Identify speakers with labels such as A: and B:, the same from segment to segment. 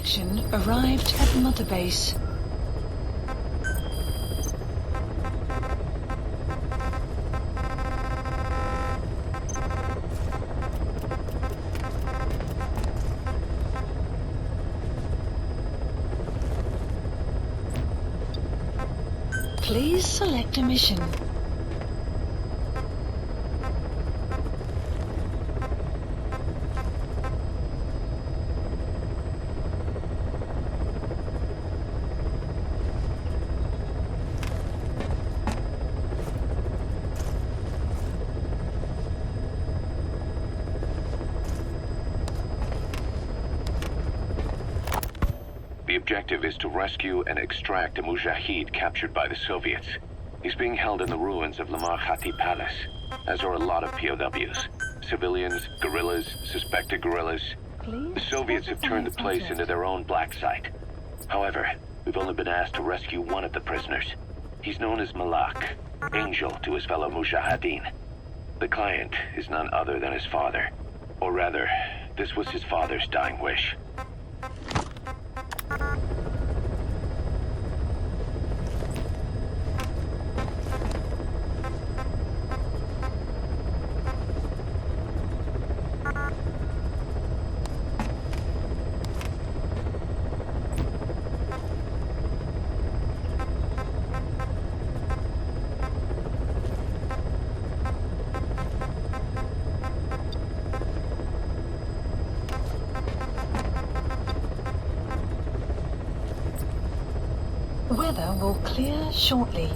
A: section arrived at Mother Base. Please select a mission.
B: The objective is to rescue and extract a Mujahid captured by the Soviets. He's being held in the ruins of Lamar Khati Palace, as are a lot of POWs. Civilians, guerrillas, suspected guerrillas. The Soviets have turned the place into their own black site. However, we've only been asked to rescue one of the prisoners. He's known as Malak, angel to his fellow Mujahideen. The client is none other than his father. Or rather, this was his father's dying wish.
A: Weather will clear shortly.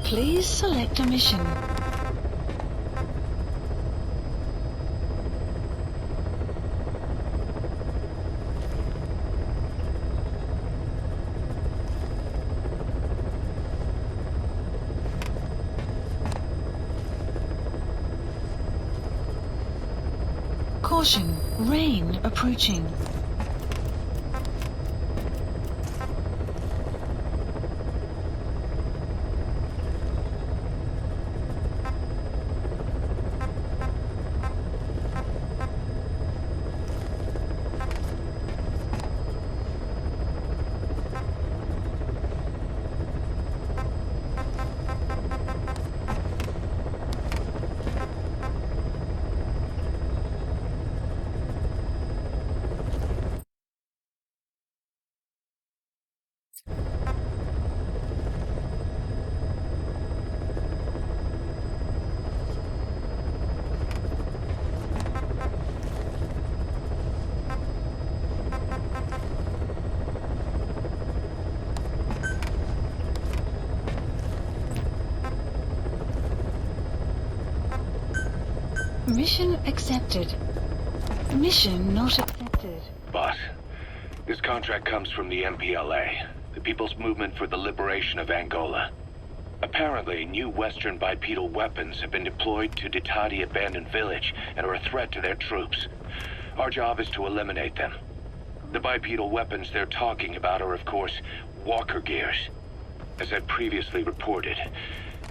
A: Please select a mission. Caution, rain approaching. Mission accepted. Mission not accepted.
B: Boss, this contract comes from the MPLA, the People's Movement for the Liberation of Angola. Apparently, new Western bipedal weapons have been deployed to Ditadi abandoned village and are a threat to their troops. Our job is to eliminate them. The bipedal weapons they're talking about are, of course, walker gears. As I previously reported,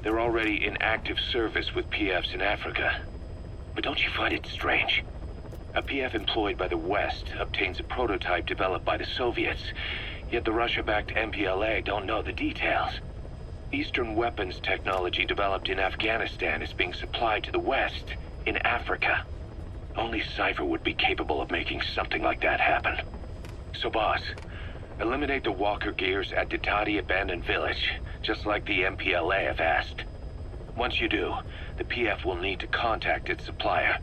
B: they're already in active service with PFs in Africa. But don't you find it strange? A PF employed by the West obtains a prototype developed by the Soviets, yet the Russia-backed MPLA don't know the details. Eastern weapons technology developed in Afghanistan is being supplied to the West in Africa. Only Cypher would be capable of making something like that happen. So boss, eliminate the walker gears at Ditadi abandoned village, just like the MPLA have asked. Once you do, the PF will need to contact its supplier,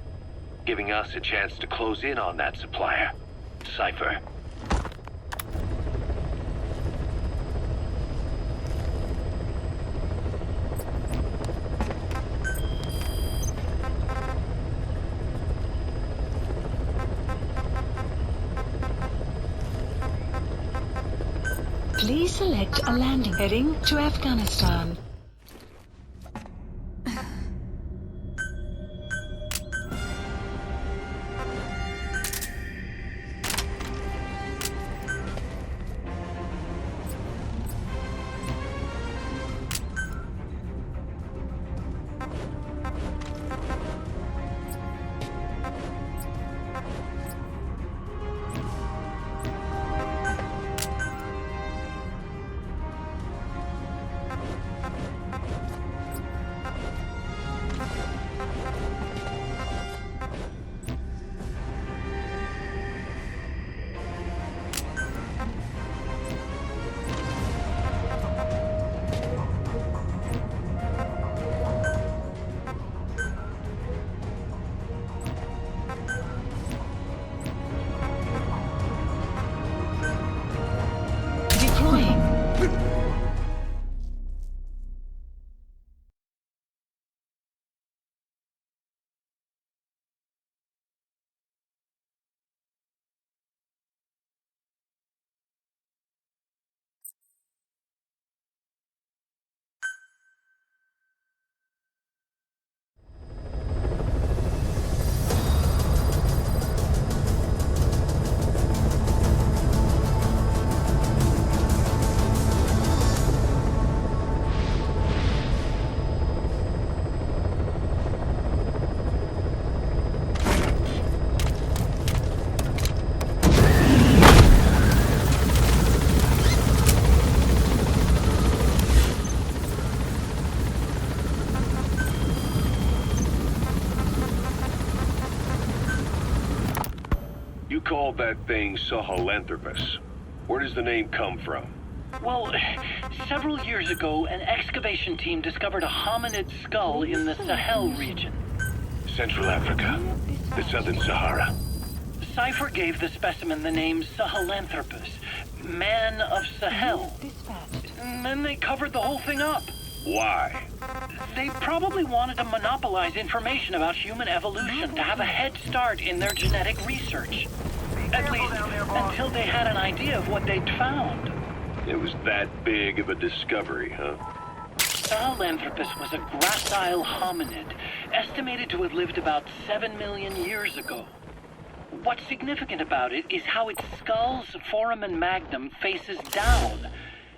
B: giving us a chance to close in on that supplier, Cypher.
A: Please select a landing heading to Afghanistan.
C: You called that thing Sahelanthropus. Where does the name come from?
D: Well, several years ago, an excavation team discovered a hominid skull in the Sahel region.
B: Central Africa, the Southern Sahara.
D: Cypher gave the specimen the name Sahelanthropus, man of Sahel. And then they covered the whole thing up.
C: Why?
D: They probably wanted to monopolize information about human evolution to have a head start in their genetic research. At least until they had an idea of what they'd found.
C: It was that big of a discovery, huh?
D: Sahelanthropus was a gracile hominid, estimated to have lived about 7 million years ago. What's significant about it is how its skull's foramen magnum faces down.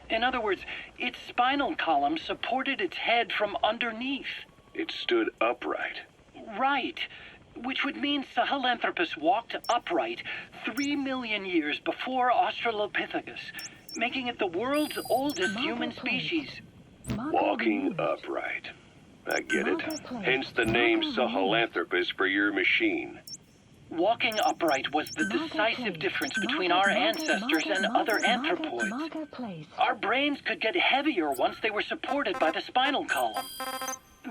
D: In other words, its spinal column supported its head from underneath.
C: It stood upright.
D: Right. Which would mean Sahelanthropus walked upright 3 million years before Australopithecus, making it the world's oldest human species.
C: Walking upright. I get it. Hence the name Sahelanthropus for your machine.
D: Walking upright was the decisive difference between our ancestors and other anthropoids. Our brains could get heavier once they were supported by the spinal column.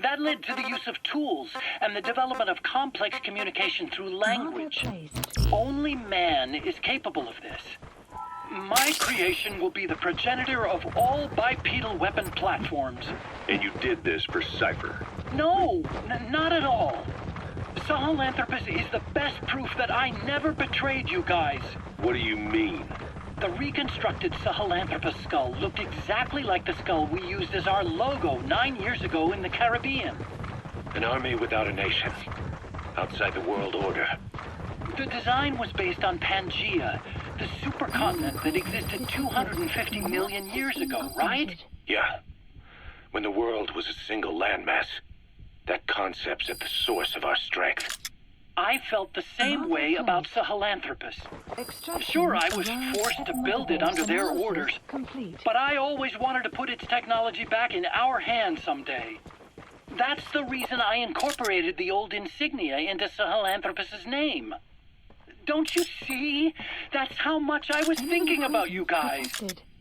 D: That led to the use of tools and the development of complex communication through language. Only man is capable of this. My creation will be the progenitor of all bipedal weapon platforms.
C: And you did this for Cypher.
D: No, not at all. Sahelanthropus is the best proof that I never betrayed you guys.
C: What do you mean?
D: The reconstructed Sahelanthropus skull looked exactly like the skull we used as our logo 9 years ago in the Caribbean.
C: An army without a nation. Outside the world order.
D: The design was based on Pangaea, the supercontinent that existed 250 million years ago, right?
C: Yeah. When the world was a single landmass. That concept's at the source of our strength.
D: I felt the same way about Sahelanthropus. Sure, I was forced to build it under their orders, but I always wanted to put its technology back in our hands someday. That's the reason I incorporated the old insignia into Sahelanthropus's name. Don't you see? That's how much I was thinking about you guys.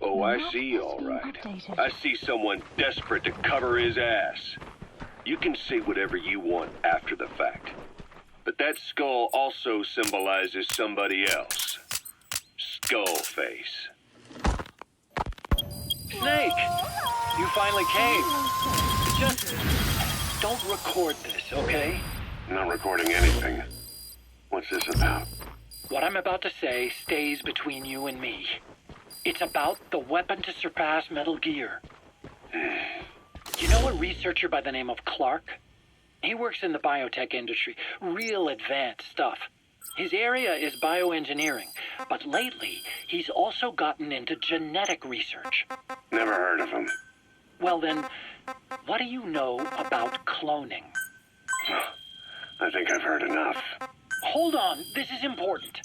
C: Oh, I see, all right. I see someone desperate to cover his ass. You can say whatever you want after the fact. But that skull also symbolizes somebody else. Skullface.
D: Snake! You finally came. Just don't record this, okay?
C: I'm not recording anything. What's this about?
D: What I'm about to say stays between you and me. It's about the weapon to surpass Metal Gear. You know a researcher by the name of Clark? He works in the biotech industry, real advanced stuff. His area is bioengineering, but lately he's also gotten into genetic research.
C: Never heard of him.
D: Well then, what do you know about cloning?
C: I think I've heard enough.
D: Hold on, this is important.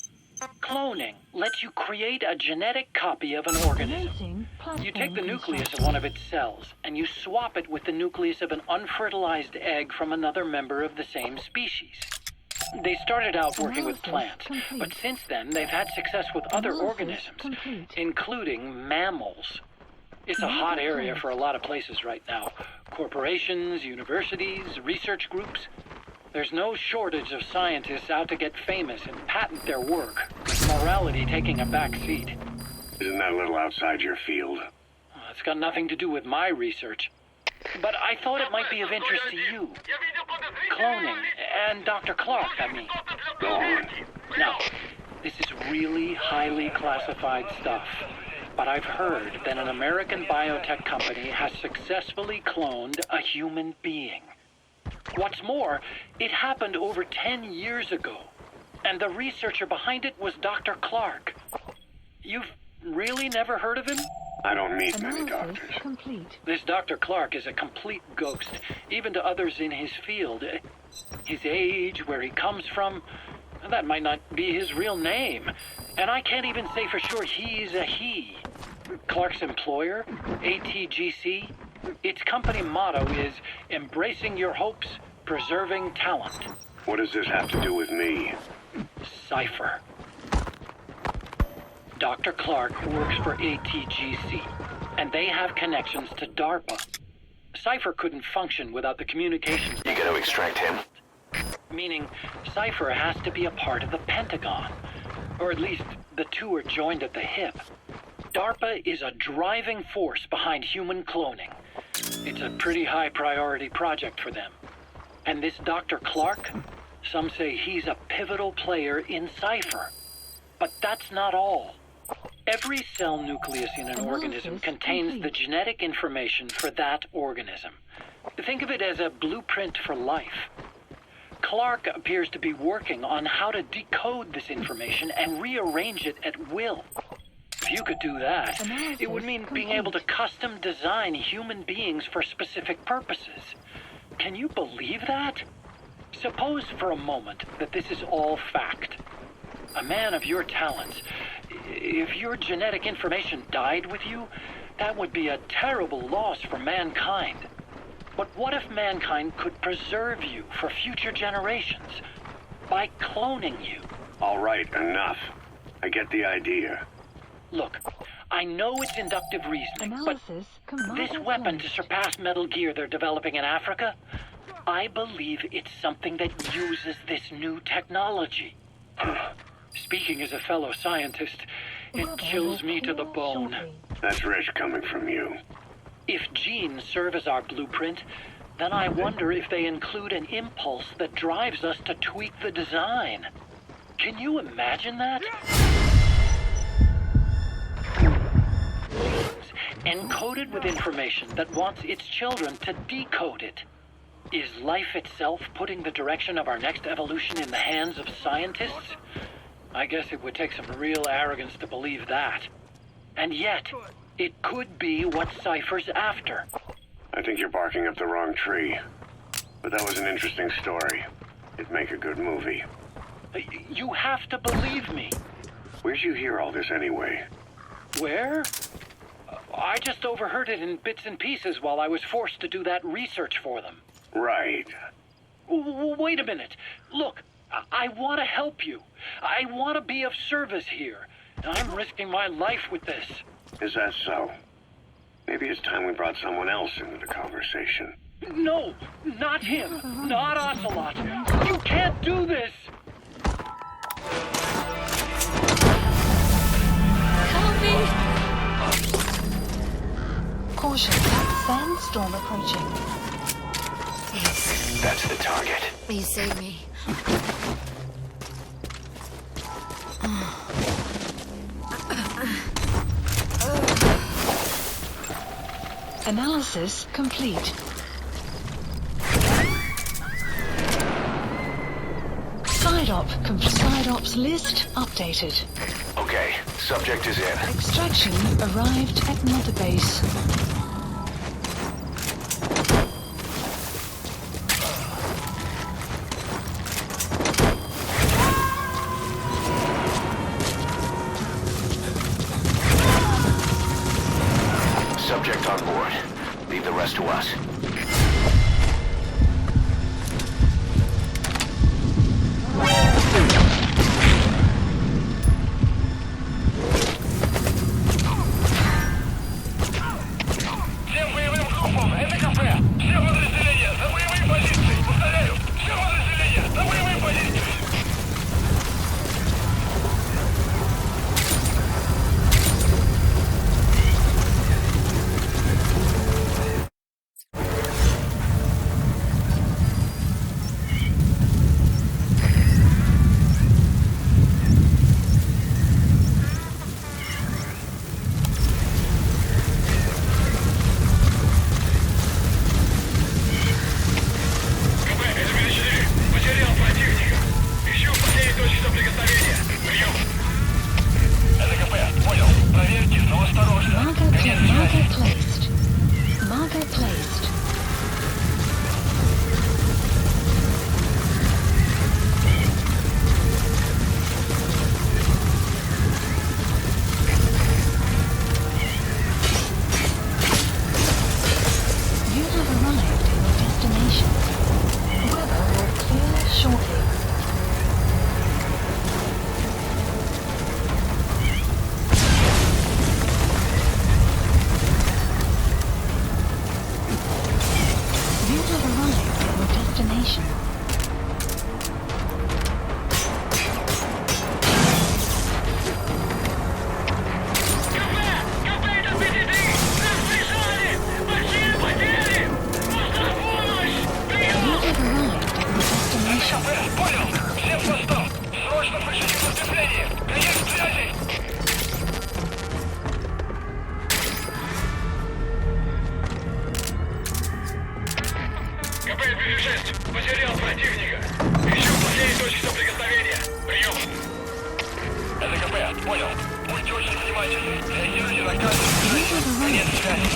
D: Cloning lets you create a genetic copy of an organism. You take the nucleus of one of its cells, and you swap it with the nucleus of an unfertilized egg from another member of the same species. They started out working with plants, but since then they've had success with other organisms, including mammals. It's a hot area for a lot of places right now. Corporations, universities, research groups. There's no shortage of scientists out to get famous and patent their work, with morality taking a back seat.
C: Isn't that a little outside your field?
D: It's got nothing to do with my research. But I thought it might be of interest to you. Cloning, and Dr. Clark, I mean.
C: Go on.
D: Now, this is really highly classified stuff. But I've heard that an American biotech company has successfully cloned a human being. What's more, it happened over 10 years ago, and the researcher behind it was Dr. Clark. You've really never heard of him?
C: I don't meet many doctors.
D: This Dr. Clark is a complete ghost, even to others in his field. His age, where he comes from, that might not be his real name. And I can't even say for sure he's a he. Clark's employer, ATGC, its company motto is embracing your hopes, preserving talent.
C: What does this have to do with me?
D: Cypher. Dr. Clark works for ATGC, and they have connections to DARPA. Cypher couldn't function without the communications.
B: You gotta extract him.
D: Meaning, Cypher has to be a part of the Pentagon. Or at least, the two are joined at the hip. DARPA is a driving force behind human cloning. It's a pretty high priority project for them. And this Dr. Clark, some say he's a pivotal player in Cypher. But that's not all. Every cell nucleus in an organism contains the genetic information for that organism. Think of it as a blueprint for life. Clark appears to be working on how to decode this information and rearrange it at will. If you could do that, it would mean being able to custom design human beings for specific purposes. Can you believe that? Suppose for a moment that this is all fact. A man of your talents, if your genetic information died with you, that would be a terrible loss for mankind. But what if mankind could preserve you for future generations by cloning you?
C: All right, enough. I get the idea.
D: Look, I know it's inductive reasoning, but this weapon to surpass Metal Gear they're developing in Africa, I believe it's something that uses this new technology. Speaking as a fellow scientist, it chills me to the bone.
C: That's rich coming from you.
D: If genes serve as our blueprint, then I wonder if they include an impulse that drives us to tweak the design. Can you imagine that? Encoded with information that wants its children to decode it. Is life itself putting the direction of our next evolution in the hands of scientists? I guess it would take some real arrogance to believe that. And yet, it could be what Cypher's after.
C: I think you're barking up the wrong tree. But that was an interesting story. It'd make a good movie.
D: You have to believe me.
C: Where'd you hear all this anyway?
D: Where? I just overheard it in bits and pieces while I was forced to do that research for them.
C: Right.
D: Wait a minute. Look, I want to help you. I want to be of service here. I'm risking my life with this.
C: Is that so? Maybe it's time we brought someone else into the conversation.
D: No, not him. Not Ocelot. You can't do this.
A: Help me! Caution. Sandstorm approaching.
B: That's the target.
E: Please save me.
A: Analysis complete. Side ops list updated.
B: Okay, subject is in.
A: Extraction arrived at Mother Base.
B: Subject on board. Leave the rest to us.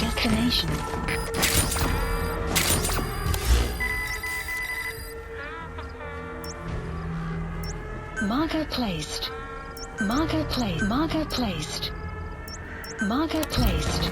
B: Destination. Marker placed. Marker placed. Marker placed. Marker placed.